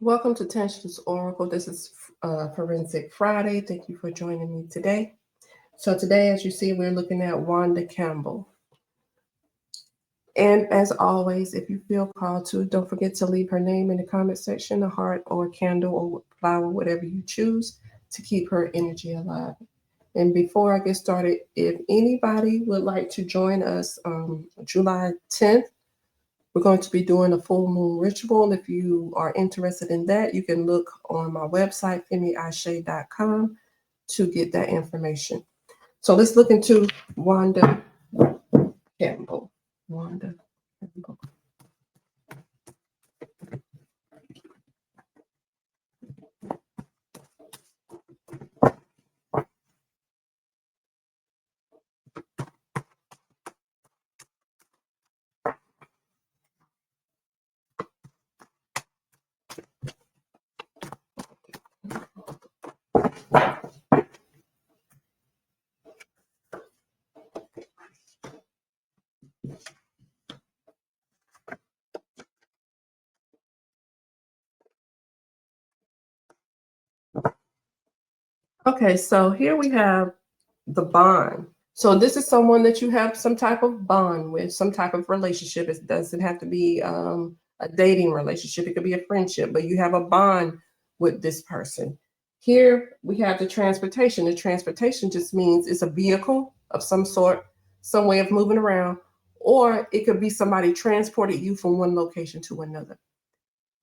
Welcome to Tensions Oracle. This is Forensic Friday. Thank you for joining me today. So today, as you see, we're looking at Wanda Campbell. And as always, if you feel called to, don't forget to leave her name in the comment section, a heart or a candle or flower, whatever you choose to keep her energy alive. And before I get started, if anybody would like to join us July 10th, we're going to be doing a full moon ritual. If you are interested in that, you can look on my website, femiashe.com, to get that information. So let's look into Wanda Campbell. Wanda Campbell. Okay, so here we have the bond. So this is someone that you have some type of bond with, some type of relationship. It doesn't have to be a dating relationship. It could be a friendship, but you have a bond with this person. Here we have the transportation. The transportation just means it's a vehicle of some sort, some way of moving around, or it could be somebody transported you from one location to another.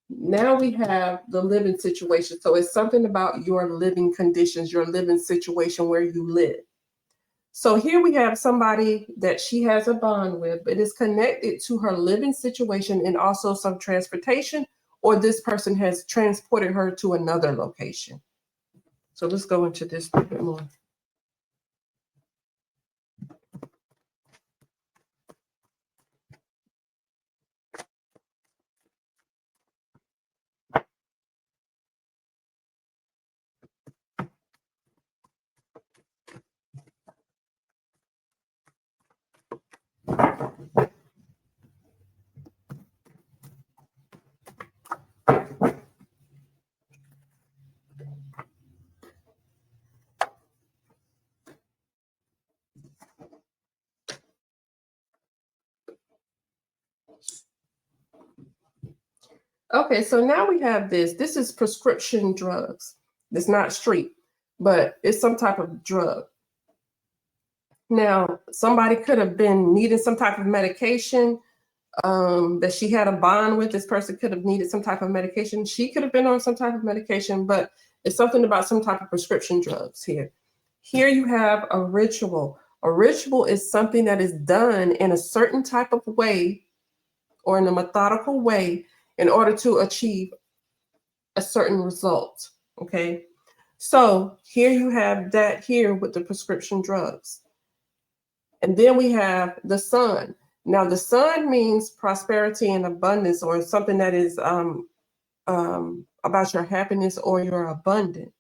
Now we have the living situation. So it's something about your living conditions, your living situation where you live. So here we have somebody that she has a bond with, but it's connected to her living situation and also some transportation, or this person has transported her to another location. So let's go into this a bit more. Okay, so now we have this. This is prescription drugs. It's not street, but it's some type of drug. Now, somebody could have been needing some type of medication that she had a bond with. This person could have needed some type of medication. She could have been on some type of medication, but it's something about some type of prescription drugs here. Here you have a ritual. A ritual is something that is done in a certain type of way or in a methodical way in order to achieve a certain result. Okay. So here you have that here with the prescription drugs. And then we have the sun. Now, the sun means prosperity and abundance, or something that is about your happiness or your abundance.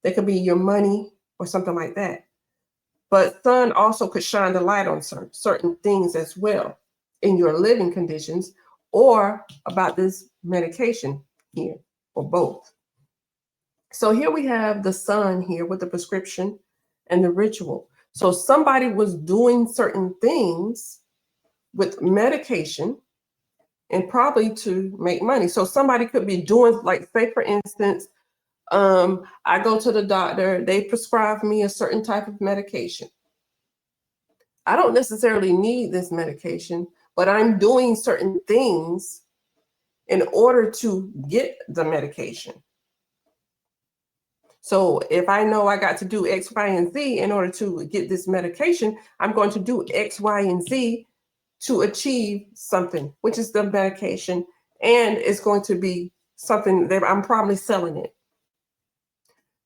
That could be your money or something like that. But sun also could shine the light on certain things as well in your living conditions, or about this medication here, or both. So here we have the sun here with the prescription and the ritual. So somebody was doing certain things with medication and probably to make money. So somebody could be doing, like, say for instance, I go to the doctor, they prescribe me a certain type of medication. I don't necessarily need this medication, but I'm doing certain things in order to get the medication. So if I know I got to do X, Y, and Z in order to get this medication, I'm going to do X, Y, and Z to achieve something, which is the medication, and it's going to be something that I'm probably selling it.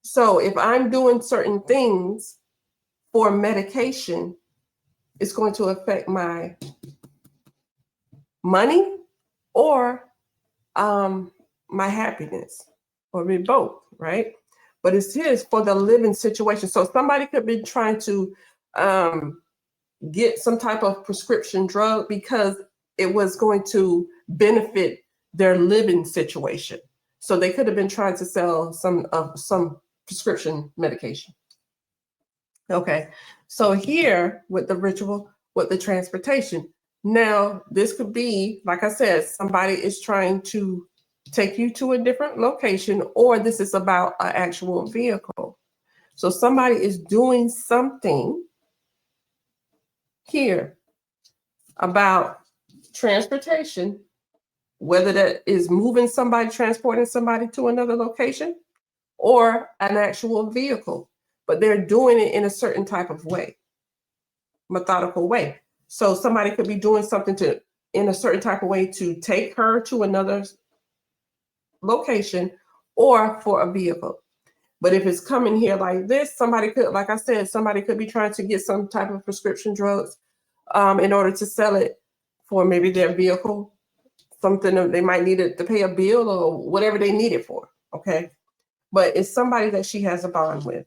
So if I'm doing certain things for medication, it's going to affect my money or my happiness, or be both, right? But it's his for the living situation. So somebody could be trying to get some type of prescription drug because it was going to benefit their living situation. So they could have been trying to sell some prescription medication. Okay, so here with the ritual, with the transportation, now this could be, like I said, somebody is trying to take you to a different location, or this is about an actual vehicle. So somebody is doing something here about transportation, whether that is moving somebody, transporting somebody to another location, or an actual vehicle, but they're doing it in a certain type of way, methodical way. So somebody could be doing something in a certain type of way to take her to another location or for a vehicle. But if it's coming here like this, somebody could, like I said, somebody could be trying to get some type of prescription drugs in order to sell it for maybe their vehicle, something that they might need it to pay a bill or whatever they need it for. Okay. But it's somebody that she has a bond with.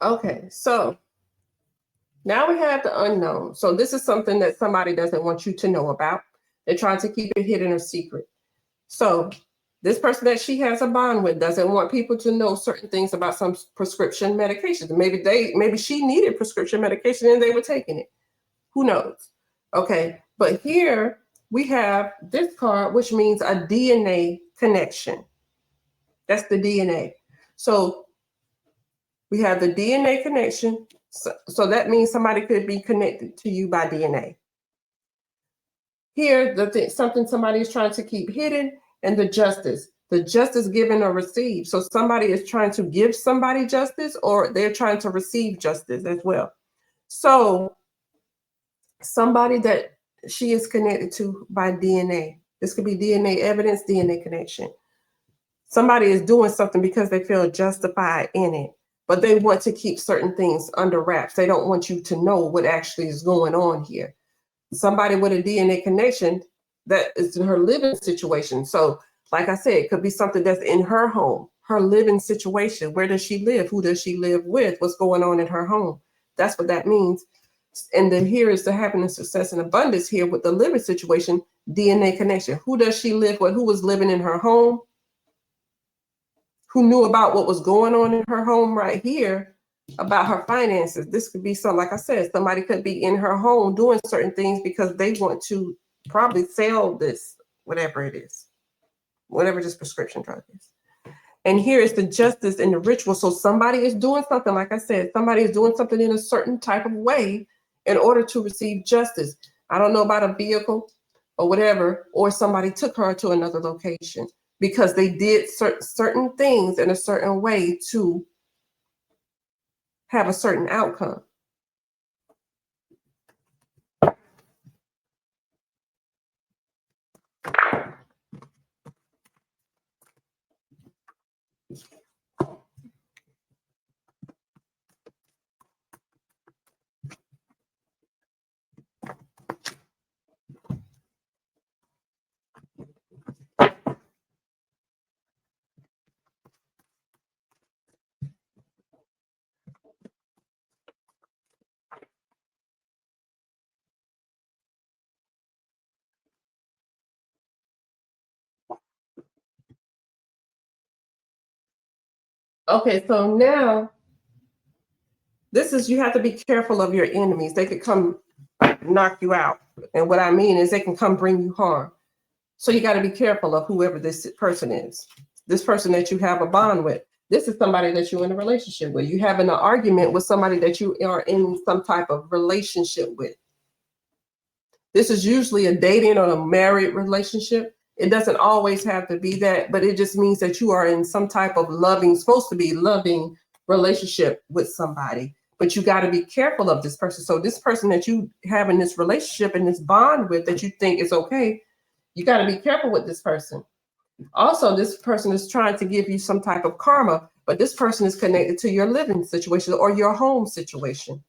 Okay, so now we have the unknown. So this is something that somebody doesn't want you to know about. They're trying to keep it hidden or secret. So this person that she has a bond with doesn't want people to know certain things about some prescription medications. Maybe she needed prescription medication and they were taking it. Who knows? Okay, but here we have this card, which means a DNA connection. That's the DNA. So we have the DNA connection. So that means somebody could be connected to you by DNA. Here, something somebody is trying to keep hidden, and the justice given or received. So somebody is trying to give somebody justice, or they're trying to receive justice as well. So somebody that she is connected to by DNA. This could be DNA evidence, DNA connection. Somebody is doing something because they feel justified in it, but they want to keep certain things under wraps. They don't want you to know what actually is going on here. Somebody with a DNA connection, that is her living situation. So, like I said, it could be something that's in her home, her living situation. Where does she live? Who does she live with? What's going on in her home? That's what that means. And then here is the happiness, success, and abundance here with the living situation, DNA connection. Who does she live with? Who was living in her home? Who knew about what was going on in her home right here about her finances? This could be some, like I said, somebody could be in her home doing certain things because they want to probably sell this, whatever it is, whatever this prescription drug is. And here is the justice and the ritual. So somebody is doing something, like I said, somebody is doing something in a certain type of way in order to receive justice. I don't know about a vehicle or whatever, or somebody took her to another location because they did certain things in a certain way to have a certain outcome. Okay, so now this is, you have to be careful of your enemies. They could come knock you out. And what I mean is they can come bring you harm. So you got to be careful of whoever this person is. This person that you have a bond with. This is somebody that you're in a relationship with. You're having an argument with somebody that you are in some type of relationship with. This is usually a dating or a married relationship. It doesn't always have to be that, but it just means that you are in some type of supposed to be loving relationship with somebody. But you got to be careful of this person. So this person that you have in this relationship and this bond with that you think is okay, you got to be careful with this person. Also, this person is trying to give you some type of karma, but this person is connected to your living situation or your home situation.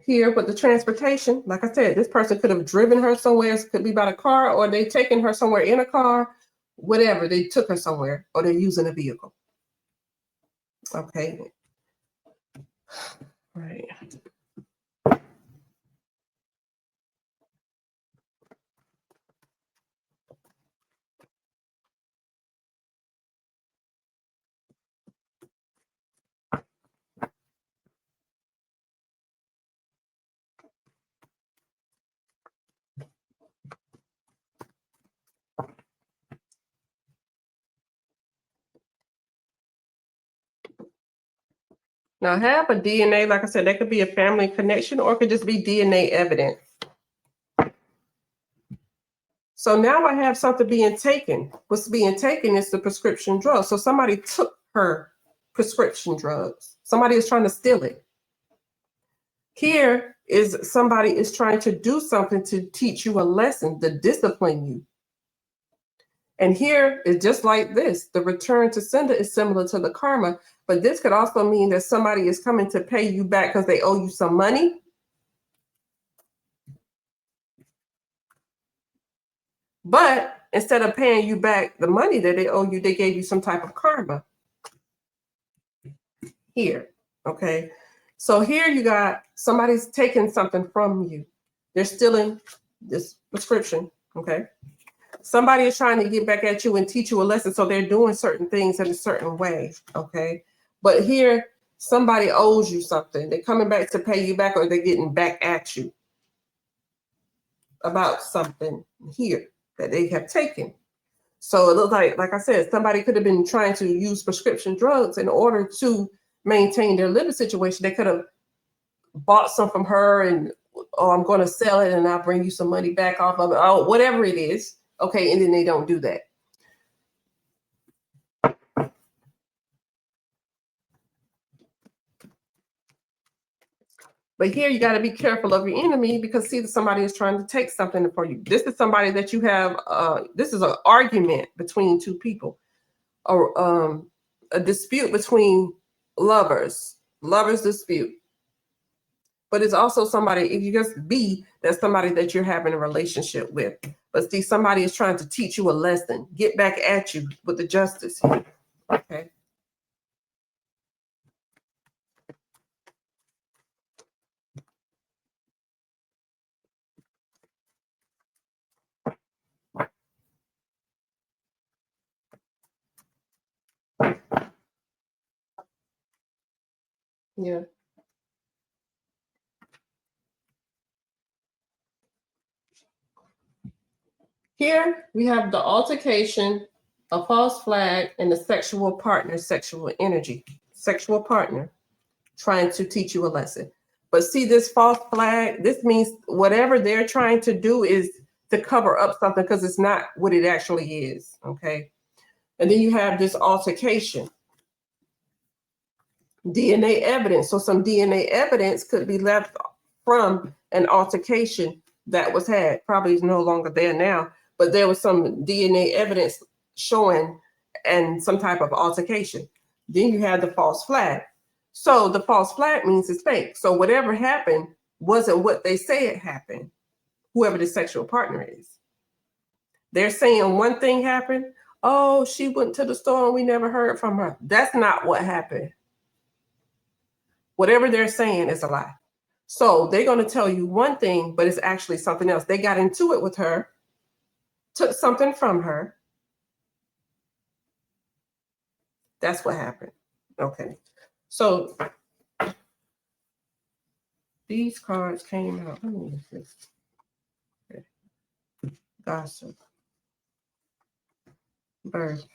Here with the transportation, like I said, this person could have driven her somewhere. It could be by the car, or they taken her somewhere in a car, whatever. They took her somewhere, or they're using a vehicle. Okay. Right. Now, have a DNA, like I said, that could be a family connection, or it could just be DNA evidence. So now I have something being taken. What's being taken is the prescription drug. So somebody took her prescription drugs. Somebody is trying to steal it. Here is somebody is trying to do something to teach you a lesson, to discipline you. And here is just like this. The return to sender is similar to the karma, but this could also mean that somebody is coming to pay you back because they owe you some money. But instead of paying you back the money that they owe you, they gave you some type of karma. Here, okay? So here you got somebody's taking something from you. They're stealing this prescription, okay? Somebody is trying to get back at you and teach you a lesson. So they're doing certain things in a certain way, okay? But here, somebody owes you something. They're coming back to pay you back, or they're getting back at you about something here that they have taken. So it looks like I said, somebody could have been trying to use prescription drugs in order to maintain their living situation. They could have bought some from her and, oh, I'm going to sell it and I'll bring you some money back off of it. Oh, whatever it is. Okay. And then they don't do that. But here you got to be careful of your enemy, because see, somebody is trying to take something from you. This is somebody that you have, this is an argument between two people, or a dispute between lovers dispute. But it's also somebody, if you just be, that's somebody that you're having a relationship with. But see, somebody is trying to teach you a lesson, get back at you with the justice here. Okay. Yeah. Here we have the altercation, a false flag, and the sexual partner, sexual energy, sexual partner trying to teach you a lesson. But see, this false flag, this means whatever they're trying to do is to cover up something, because it's not what it actually is. Okay. And then you have this altercation, DNA evidence. So some DNA evidence could be left from an altercation that was had. Probably is no longer there now, but there was some DNA evidence showing and some type of altercation. Then you have the false flag. So the false flag means it's fake. So whatever happened wasn't what they say it happened, whoever the sexual partner is. They're saying one thing happened. Oh, she went to the store and we never heard from her. That's not what happened. Whatever they're saying is a lie. So they're going to tell you one thing, but it's actually something else. They got into it with her, took something from her. That's what happened. Okay. So these cards came out. Let me use this. Okay. Gossip. Birth.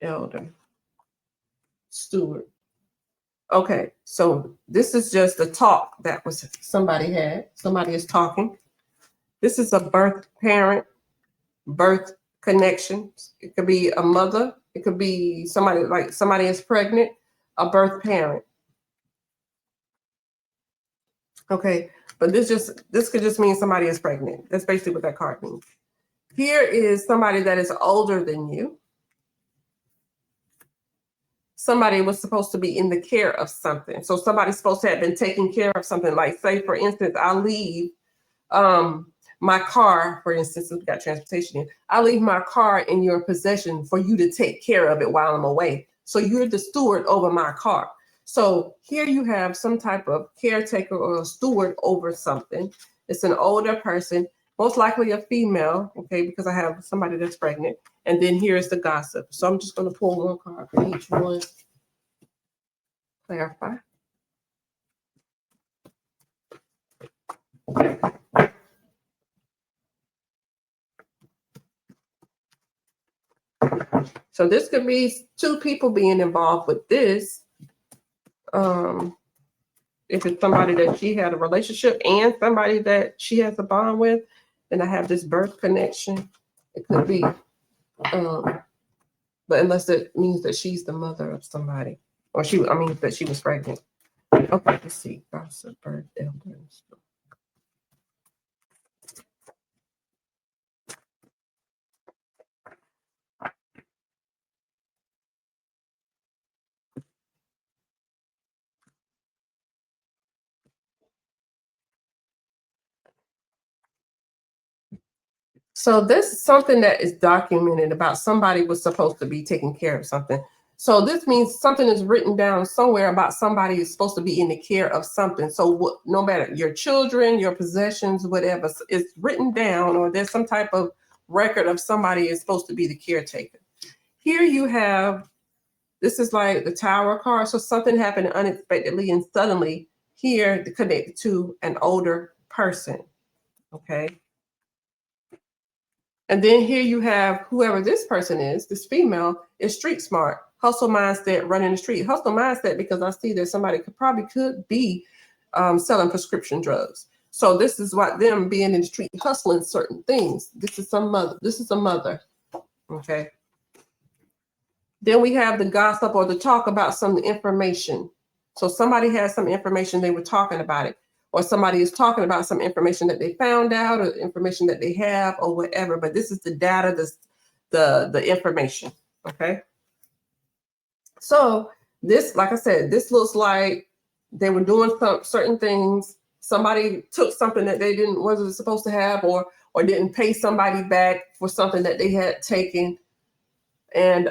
Elder. Steward. Okay, so this is just the talk that was somebody had. Somebody is talking. This is a birth parent, birth connection. It could be a mother. It could be somebody like somebody is pregnant, a birth parent. Okay, but this could just mean somebody is pregnant. That's basically what that card means. Here is somebody that is older than you. Somebody was supposed to be in the care of something. So somebody's supposed to have been taking care of something. Like, say, for instance, I leave my car, for instance, we've got transportation in. I leave my car in your possession for you to take care of it while I'm away. So you're the steward over my car. So here you have some type of caretaker or a steward over something. It's an older person, most likely a female, okay, because I have somebody that's pregnant. And then here's the gossip. So I'm just going to pull one card for each one. Clarify. So this could be two people being involved with this. If it's somebody that she had a relationship and somebody that she has a bond with, and I have this birth connection, it could be, but unless it means that she's the mother of somebody, or that she was pregnant. Okay, let's see. Gossip, birth, elders. So this is something that is documented about somebody was supposed to be taking care of something. So this means something is written down somewhere about somebody is supposed to be in the care of something. So no matter your children, your possessions, whatever, it's written down, or there's some type of record of somebody is supposed to be the caretaker. Here you have, this is like the Tower card. So something happened unexpectedly and suddenly here connected to an older person. Okay. And then here you have whoever this person is, this female, is street smart, hustle mindset, running the street. Hustle mindset because I see that somebody could be selling prescription drugs. So this is what them being in the street hustling certain things. This is a mother. Okay. Then we have the gossip or the talk about some information. So somebody has some information, they were talking about it. Or somebody is talking about some information that they found out, or information that they have, or whatever. But this is the data, the information. Okay. So this, like I said, this looks like they were doing certain things. Somebody took something that they wasn't supposed to have, or didn't pay somebody back for something that they had taken, and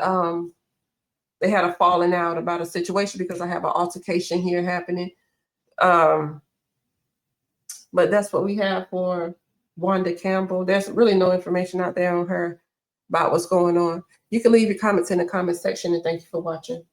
they had a falling out about a situation because I have an altercation here happening. But that's what we have for Wanda Campbell. There's really no information out there on her about what's going on. You can leave your comments in the comment section, and thank you for watching.